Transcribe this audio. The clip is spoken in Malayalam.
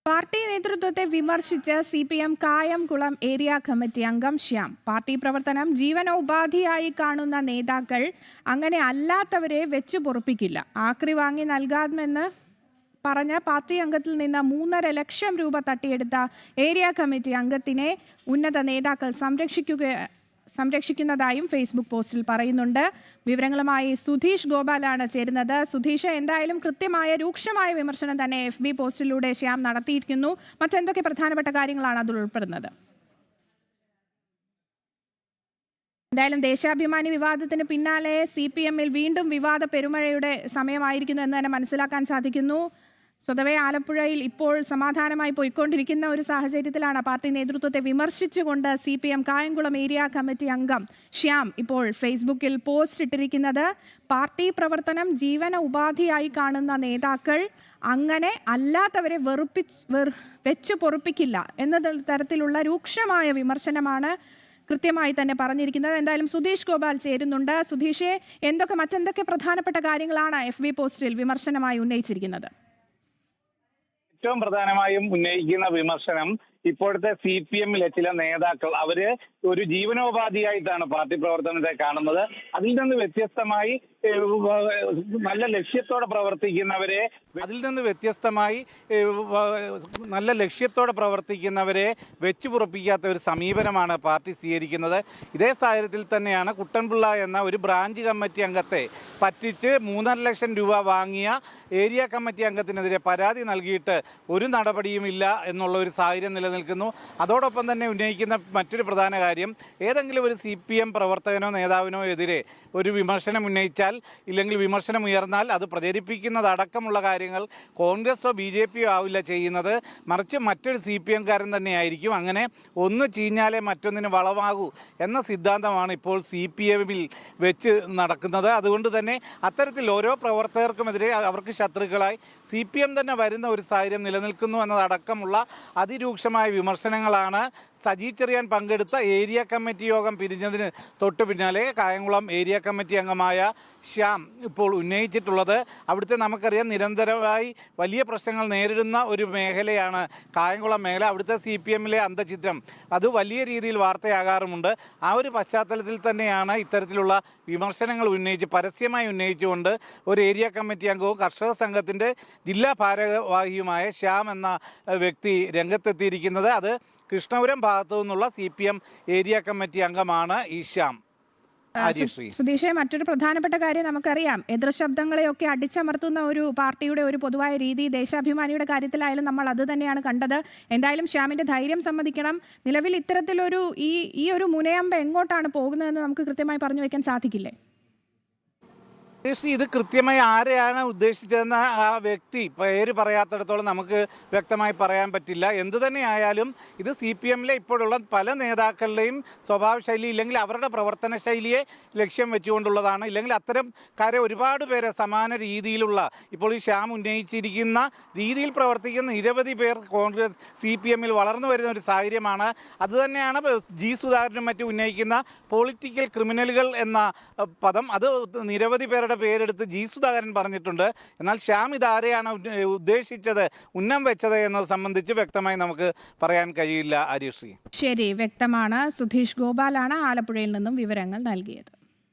പാർട്ടി നേതൃത്വത്തെ വിമർശിച്ച് CPM കായംകുളം ഏരിയ കമ്മിറ്റി അംഗം ശ്യാം. പാർട്ടി പ്രവർത്തനം ജീവനോപാധിയായി കാണുന്ന നേതാക്കൾ അങ്ങനെ അല്ലാത്തവരെ വെച്ചു പൊറുപ്പിക്കില്ല. ആക്രി വാങ്ങി നൽകാമെന്ന് പറഞ്ഞ പാർട്ടി അംഗത്തിൽ നിന്ന് 3.5 ലക്ഷം രൂപ തട്ടിയെടുത്ത ഏരിയ കമ്മിറ്റി അംഗത്തിനെ ഉന്നത നേതാക്കൾ സംരക്ഷിക്കുന്നതായും ഫേസ്ബുക്ക് പോസ്റ്റിൽ പറയുന്നുണ്ട്. വിവരങ്ങളുമായി സുധീഷ് ഗോപാലാണ് ചേരുന്നത്. സുധീഷ്, എന്തായാലും കൃത്യമായ രൂക്ഷമായ വിമർശനം തന്നെ FB പോസ്റ്റിലൂടെ ശ്യാം നടത്തിയിരിക്കുന്നു. മറ്റെന്തൊക്കെ പ്രധാനപ്പെട്ട കാര്യങ്ങളാണ് അതിൽ ഉൾപ്പെടുന്നത്? എന്തായാലും ദേശാഭിമാനി വിവാദത്തിന് പിന്നാലെ CPM-ൽ വീണ്ടും വിവാദ പെരുമഴയുടെ സമയമായിരിക്കുന്നു എന്ന് തന്നെ മനസ്സിലാക്കാൻ സാധിക്കുന്നു. സ്വതവേ ആലപ്പുഴയിൽ ഇപ്പോൾ സമാധാനമായി പോയിക്കൊണ്ടിരിക്കുന്ന ഒരു സാഹചര്യത്തിലാണ് പാർട്ടി നേതൃത്വത്തെ വിമർശിച്ചുകൊണ്ട് CPM കായംകുളം ഏരിയ കമ്മിറ്റി അംഗം ശ്യാം ഇപ്പോൾ ഫേസ്ബുക്കിൽ പോസ്റ്റ് ഇട്ടിരിക്കുന്നത്. പാർട്ടി പ്രവർത്തനം ജീവന ഉപാധിയായി കാണുന്ന നേതാക്കൾ അങ്ങനെ അല്ലാത്തവരെ വെച്ചു പൊറുപ്പിക്കില്ല എന്ന തരത്തിലുള്ള രൂക്ഷമായ വിമർശനമാണ് കൃത്യമായി തന്നെ പറഞ്ഞിരിക്കുന്നത്. എന്തായാലും സുധീഷ് ഗോപാൽ ചേരുന്നുണ്ട്. സുധീഷെ, മറ്റെന്തൊക്കെ പ്രധാനപ്പെട്ട കാര്യങ്ങളാണ് FB പോസ്റ്റിൽ വിമർശനമായി ഉന്നയിച്ചിരിക്കുന്നത്? ഏറ്റവും പ്രധാനമായും ഉന്നയിക്കുന്ന വിമർശനം ഇപ്പോഴത്തെ CPM-ലെ ചില നേതാക്കൾ അവര് ഒരു ജീവനോപാധിയായിട്ടാണ് പാർട്ടി പ്രവർത്തനത്തെ കാണുന്നത്. അതിൽ നിന്ന് വ്യത്യസ്തമായി നല്ല ലക്ഷ്യത്തോടെ പ്രവർത്തിക്കുന്നവരെ വെച്ചു പുറപ്പിക്കാത്ത ഒരു സമീപനമാണ് പാർട്ടി സ്വീകരിക്കുന്നത്. ഇതേ സാഹചര്യത്തിൽ തന്നെയാണ് കുട്ടൻപിള്ള എന്ന ഒരു ബ്രാഞ്ച് കമ്മിറ്റി അംഗത്തെ പറ്റിച്ച് 3.5 ലക്ഷം രൂപ വാങ്ങിയ ഏരിയ കമ്മിറ്റി അംഗത്തിനെതിരെ പരാതി നൽകിയിട്ട് ഒരു നടപടിയുമില്ല എന്നുള്ള ഒരു സാഹചര്യം നിൽക്കുന്നു. അതോടൊപ്പം തന്നെ ഉന്നയിക്കുന്ന മറ്റൊരു പ്രധാന കാര്യം, ഏതെങ്കിലും ഒരു CPM പ്രവർത്തകനോ നേതാവിനോ എതിരെ ഒരു വിമർശനം ഉന്നയിച്ചാൽ ഇല്ലെങ്കിൽ വിമർശനം ഉയർന്നാൽ അത് പ്രചരിപ്പിക്കുന്നതടക്കമുള്ള കാര്യങ്ങൾ കോൺഗ്രസോ BJPയോ ആവില്ല ചെയ്യുന്നത്, മറിച്ച് മറ്റൊരു CPM-കാരൻ തന്നെയായിരിക്കും. അങ്ങനെ ഒന്ന് ചീഞ്ഞാലേ മറ്റൊന്നിന് വളമാകൂ എന്ന സിദ്ധാന്തമാണ് ഇപ്പോൾ CPM-ൽ വെച്ച് നടക്കുന്നത്. അതുകൊണ്ട് തന്നെ അത്തരത്തിൽ ഓരോ പ്രവർത്തകർക്കുമെതിരെ അവർക്ക് ശത്രുക്കളായി CPM തന്നെ വരുന്ന ഒരു സാഹചര്യം നിലനിൽക്കുന്നു എന്നതടക്കമുള്ള അതിരൂക്ഷമായ വിമർശനങ്ങളാണ് സജി ചെറിയാൻ പങ്കെടുത്ത ഏരിയ കമ്മിറ്റി യോഗം പിരിഞ്ഞതിന് തൊട്ടു പിന്നാലെ കായംകുളം ഏരിയ കമ്മിറ്റി അംഗമായ ശ്യാം ഇപ്പോൾ ഉന്നയിച്ചിട്ടുള്ളത്. അവിടുത്തെ നമുക്കറിയാം നിരന്തരമായി വലിയ പ്രശ്നങ്ങൾ നേരിടുന്ന ഒരു മേഖലയാണ് കായംകുളം മേഖല. അവിടുത്തെ CPM-ലെ അന്തചിത്രം അത് വലിയ രീതിയിൽ വാർത്തയാകാറുമുണ്ട്. ആ ഒരു പശ്ചാത്തലത്തിൽ തന്നെയാണ് ഇത്തരത്തിലുള്ള വിമർശനങ്ങൾ പരസ്യമായി ഉന്നയിച്ചുകൊണ്ട് ഒരു ഏരിയ കമ്മിറ്റി അംഗവും കർഷക സംഘത്തിൻ്റെ ജില്ലാ ഭാരവാഹിയുമായ ശ്യാം എന്ന വ്യക്തി രംഗത്തെത്തിയിരിക്കുന്നത്. അത് കൃഷ്ണപുരം ഭാഗത്തു നിന്നുള്ള CPM ഏരിയ കമ്മിറ്റി അംഗമാണ് ഈ ശ്യാം. സുധീഷെ, മറ്റൊരു പ്രധാനപ്പെട്ട കാര്യം നമുക്കറിയാം, എതിർശബ്ദങ്ങളെയൊക്കെ അടിച്ചമർത്തുന്ന ഒരു പാർട്ടിയുടെ ഒരു പൊതുവായ രീതി ദേശാഭിമാനിയുടെ കാര്യത്തിലായാലും നമ്മൾ അത് തന്നെയാണ് കണ്ടത്. എന്തായാലും ശ്യാമിന്റെ ധൈര്യം സമ്മതിക്കണം. നിലവിൽ ഇത്തരത്തിലൊരു ഈ ഒരു മുനയമ്പ് എങ്ങോട്ടാണ് പോകുന്നതെന്ന് നമുക്ക് കൃത്യമായി പറഞ്ഞു വയ്ക്കാൻ സാധിക്കില്ലേ? ഇത് കൃത്യമായി ആരെയാണ് ഉദ്ദേശിച്ചതെന്ന് ആ വ്യക്തി പേര് പറയാത്തിടത്തോളം നമുക്ക് വ്യക്തമായി പറയാൻ പറ്റില്ല. എന്തു തന്നെയായാലും ഇത് CPM-ലെ ഇപ്പോഴുള്ള പല നേതാക്കളുടെയും സ്വഭാവ ശൈലി ഇല്ലെങ്കിൽ അവരുടെ പ്രവർത്തന ശൈലിയെ ലക്ഷ്യം വെച്ചുകൊണ്ടുള്ളതാണ്. ഇല്ലെങ്കിൽ അത്തരം ഒരുപാട് പേരെ സമാന രീതിയിലുള്ള ഇപ്പോൾ ഈ ശ്യാം ഉന്നയിച്ചിരിക്കുന്ന രീതിയിൽ പ്രവർത്തിക്കുന്ന നിരവധി പേർ കോൺഗ്രസ് CPM-ൽ വളർന്നു വരുന്ന ഒരു സാഹചര്യമാണ്. അതുതന്നെയാണ് G. സുധാകരനും മറ്റും ഉന്നയിക്കുന്ന പൊളിറ്റിക്കൽ ക്രിമിനലുകൾ എന്ന പദം. അത് നിരവധി പേരുടെ പേരെടുത്ത് G. സുധാകരൻ പറഞ്ഞിട്ടുണ്ട്. എന്നാൽ ശ്യാം ഇതാരെയാണ് ഉദ്ദേശിച്ചത്, ഉന്നം വെച്ചത് എന്നത് സംബന്ധിച്ച് വ്യക്തമായി നമുക്ക് പറയാൻ കഴിയില്ല. ആര്യശ്രീ, ശരി, വ്യക്തമാണ്. സുധീഷ് ഗോപാലാണ് ആലപ്പുഴയിൽ നിന്നും വിവരങ്ങൾ നൽകിയത്.